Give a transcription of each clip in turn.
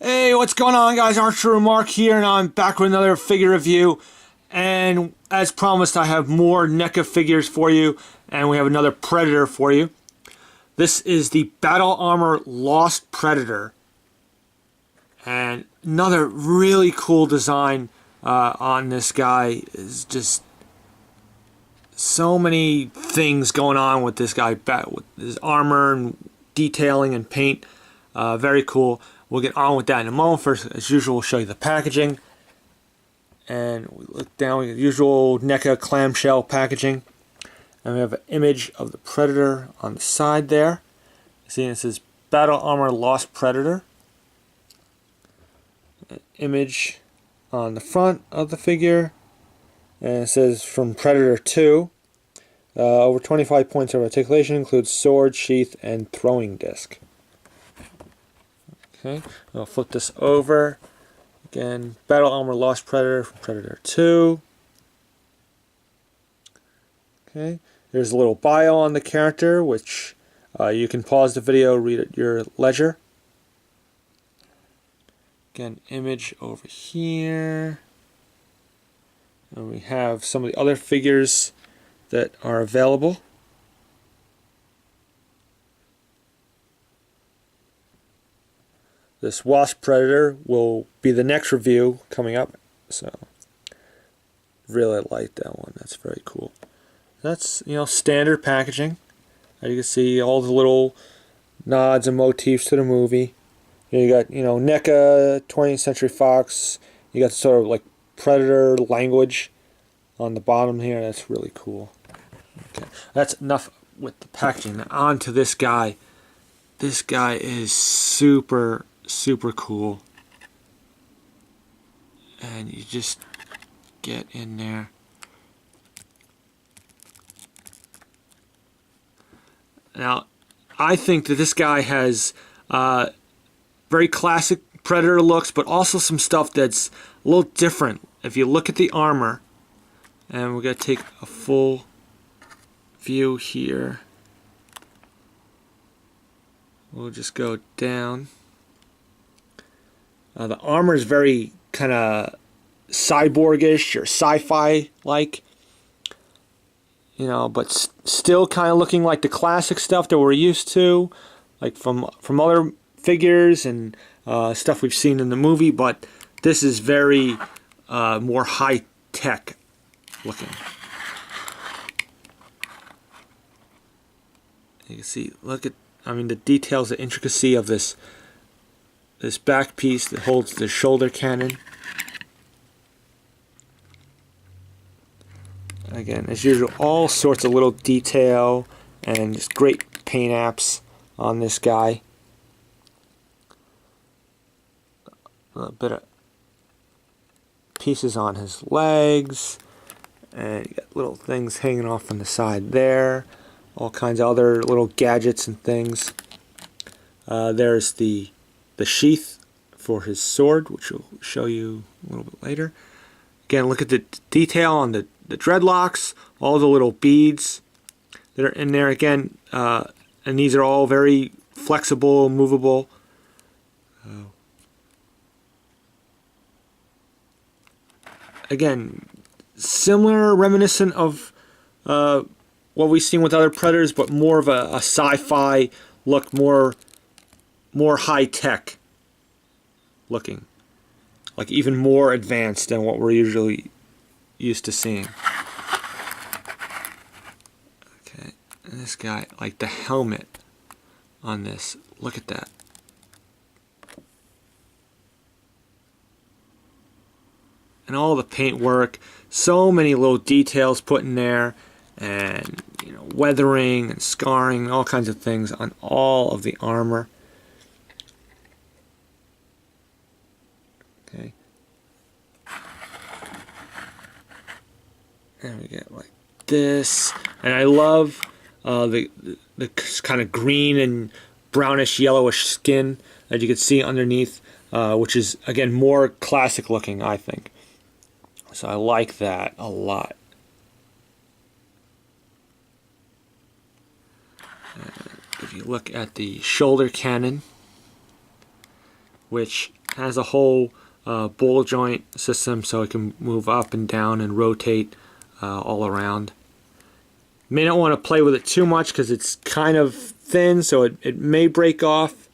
Hey, what's going on, guys? Archer Mark here, and I'm back with another figure review. And as promised, I have more NECA figures for you, and we have another Predator for you. This is the Battle Armor Lost Predator, and another really cool design on this guy. Is just so many things going on with this guy, with his armor and detailing and paint. Very cool. We'll get on with that in a moment. First, as usual, we'll show you the packaging. And we look down, we get the usual NECA clamshell packaging. And we have an image of the Predator on the side there. See, it says Battle Armor Lost Predator. An image on the front of the figure. And it says from Predator 2. Over 25 points of articulation, includes sword, sheath, and throwing disc. Okay, I'll flip this over. Again, Battle Armor Lost Predator from Predator 2. Okay, there's a little bio on the character, which you can pause the video, read at your leisure. Again, image over here. And we have some of the other figures that are available. This Wasp Predator will be the next review coming up, so really like that one. That's very cool. That's, standard packaging. As you can see, all the little nods and motifs to the movie. You got, NECA, 20th Century Fox. You got sort of like Predator language on the bottom here. That's really cool. Okay, that's enough with the packaging. Now on to this guy. This guy is super cool, and you just get in there. Now I think that this guy has very classic Predator looks, but also some stuff that's a little different. If you look at the armor, and we're going to take a full view here, we'll just go down. The armor is very kind of cyborgish or sci-fi like, but still kind of looking like the classic stuff that we're used to, like from other figures and stuff we've seen in the movie. But this is very more high-tech looking. You can see, look at, the details, the intricacy of this back piece that holds the shoulder cannon. Again, as usual, all sorts of little detail and just great paint apps on this guy. A bit of pieces on his legs, and you got little things hanging off on the side there. All kinds of other little gadgets and things. There's the sheath for his sword, which we'll show you a little bit later. Again, look at the detail on the dreadlocks, all the little beads that are in there. Again, and these are all very flexible, movable. Again, similar, reminiscent of what we've seen with other Predators, but more of a sci-fi look, more high-tech looking, like even more advanced than what we're usually used to seeing. Okay, and this guy, like the helmet on this, look at that. And all the paint work, so many little details put in there, and weathering and scarring, all kinds of things on all of the armor. Okay. And we get like this, and I love the kind of green and brownish yellowish skin that you can see underneath, which is again more classic looking, I think. So I like that a lot. If you look at the shoulder cannon, which has a whole ball joint system, so it can move up and down and rotate all around. May not want to play with it too much because it's kind of thin, so it may break off.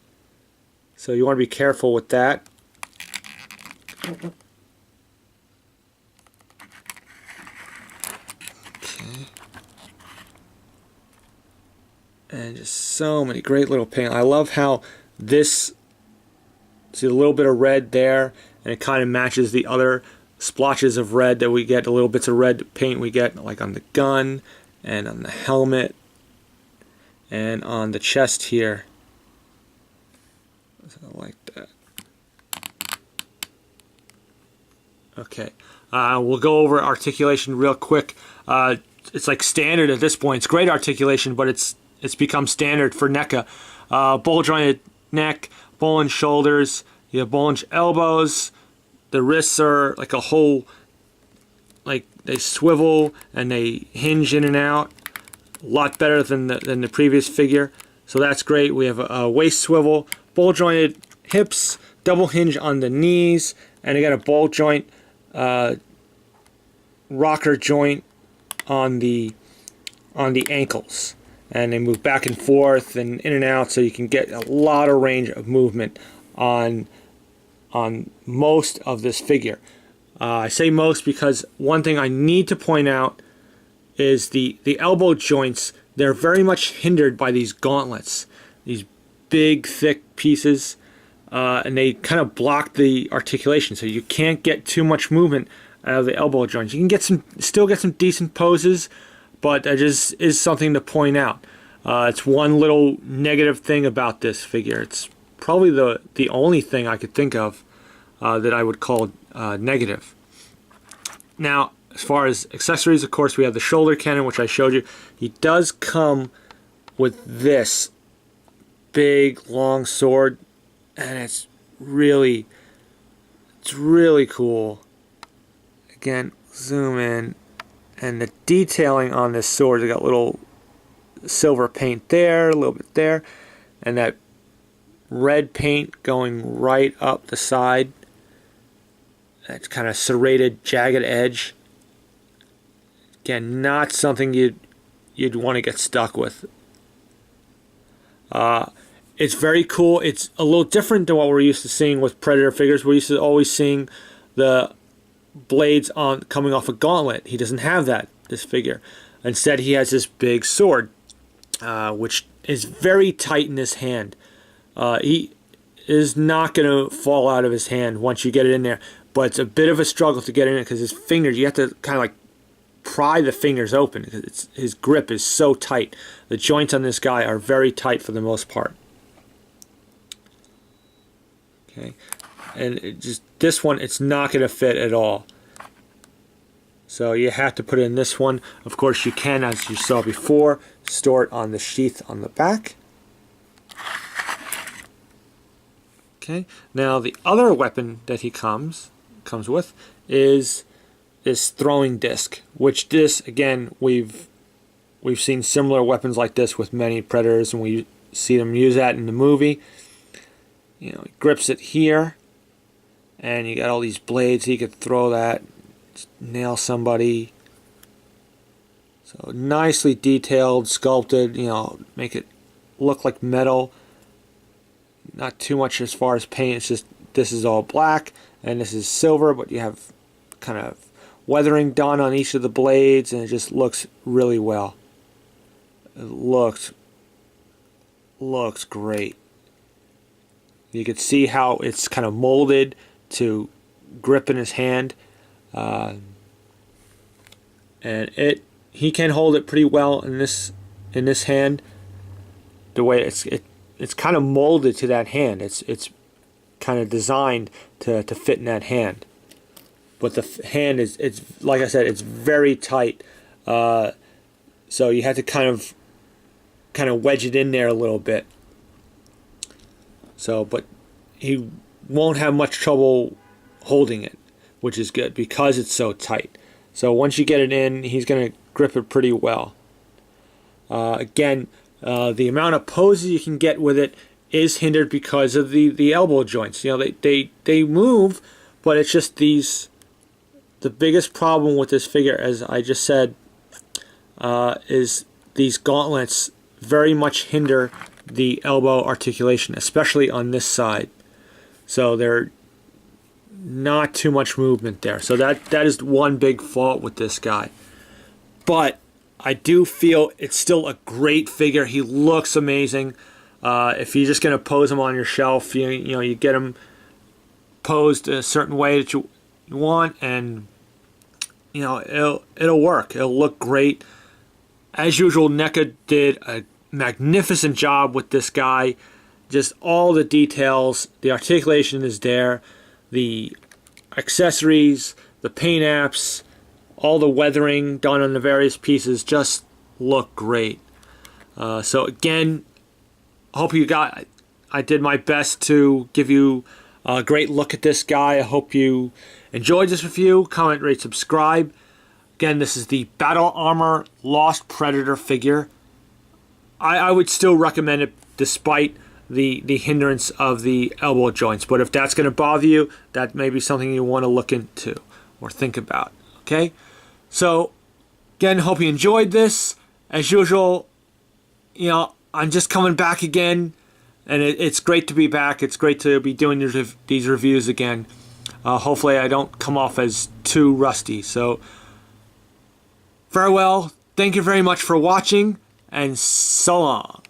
So you want to be careful with that. Okay. And just so many great little paint. I love how this, see a little bit of red there, and it kind of matches the other splotches of red that we get, the little bits of red paint we get like on the gun and on the helmet and on the chest here. So I like that. Okay, we'll go over articulation real quick. It's like standard at this point. It's great articulation, but it's become standard for NECA. Bowl jointed neck, bowling shoulders, you have bowling elbows. The wrists are like a whole, like they swivel and they hinge in and out. A lot better than the previous figure. So that's great. We have a waist swivel, bowl jointed hips, double hinge on the knees, and again a ball joint, rocker joint on the ankles. And they move back and forth and in and out, so you can get a lot of range of movement on most of this figure. I say most because one thing I need to point out is the elbow joints. They're very much hindered by these gauntlets, these big thick pieces, and they kind of block the articulation, so you can't get too much movement out of the elbow joints. You can still get some decent poses, but that just is something to point out. It's one little negative thing about this figure. It's probably the only thing I could think of that I would call negative. Now, as far as accessories, of course, we have the shoulder cannon, which I showed you. He does come with this big, long sword, and it's really cool. Again, zoom in. And the detailing on this sword, they got little silver paint there, a little bit there, and that red paint going right up the side. That's kind of serrated, jagged edge. Again, not something you'd want to get stuck with. It's very cool. It's a little different than what we're used to seeing with Predator figures. We're used to always seeing the blades coming off a gauntlet. He doesn't have that, this figure. Instead, he has this big sword, which is very tight in his hand. He is not going to fall out of his hand once you get it in there, but it's a bit of a struggle to get in it because his fingers, you have to kind of like pry the fingers open because his grip is so tight. The joints on this guy are very tight for the most part. Okay. And this one, it's not going to fit at all. So you have to put it in this one. Of course, you can, as you saw before, store it on the sheath on the back. Okay. Now the other weapon that he comes with is this throwing disc. Which this, again, we've seen similar weapons like this with many Predators, and we see them use that in the movie. You know, he grips it here. And you got all these blades. He could throw that, nail somebody. So nicely detailed, sculpted. You know, make it look like metal. Not too much as far as paint. It's just this is all black and this is silver, but you have kind of weathering done on each of the blades, and it just looks really well. It looks great. You can see how it's kind of molded to grip in his hand, and he can hold it pretty well in this hand. The way it's kind of molded to that hand. It's kind of designed to fit in that hand. But the hand it's like I said, it's very tight. So you have to kind of wedge it in there a little bit. So, but he won't have much trouble holding it, which is good because it's so tight. So once you get it in, he's going to grip it pretty well. Again, the amount of poses you can get with it is hindered because of the elbow joints. You know, they move, but it's just these. The biggest problem with this figure, as I just said, is these gauntlets very much hinder the elbow articulation, especially on this side. So they're not too much movement there. So that is one big fault with this guy. But I do feel it's still a great figure. He looks amazing. If you're just going to pose him on your shelf, you get him posed a certain way that you want, and it'll work. It'll look great. As usual, Neca did a magnificent job with this guy. Just all the details, the articulation is there, the accessories, the paint apps, all the weathering done on the various pieces just look great. So again, hope you got. I did my best to give you a great look at this guy. I hope you enjoyed this review. Comment, rate, subscribe. Again, this is the Battle Armor Lost Predator figure. I would still recommend it despite the hindrance of the elbow joints. But if that's going to bother you, that may be something you want to look into or think about. Okay? So, again, hope you enjoyed this. As usual, I'm just coming back again. And it's great to be back. It's great to be doing these reviews again. Hopefully I don't come off as too rusty. So, farewell. Thank you very much for watching. And so long.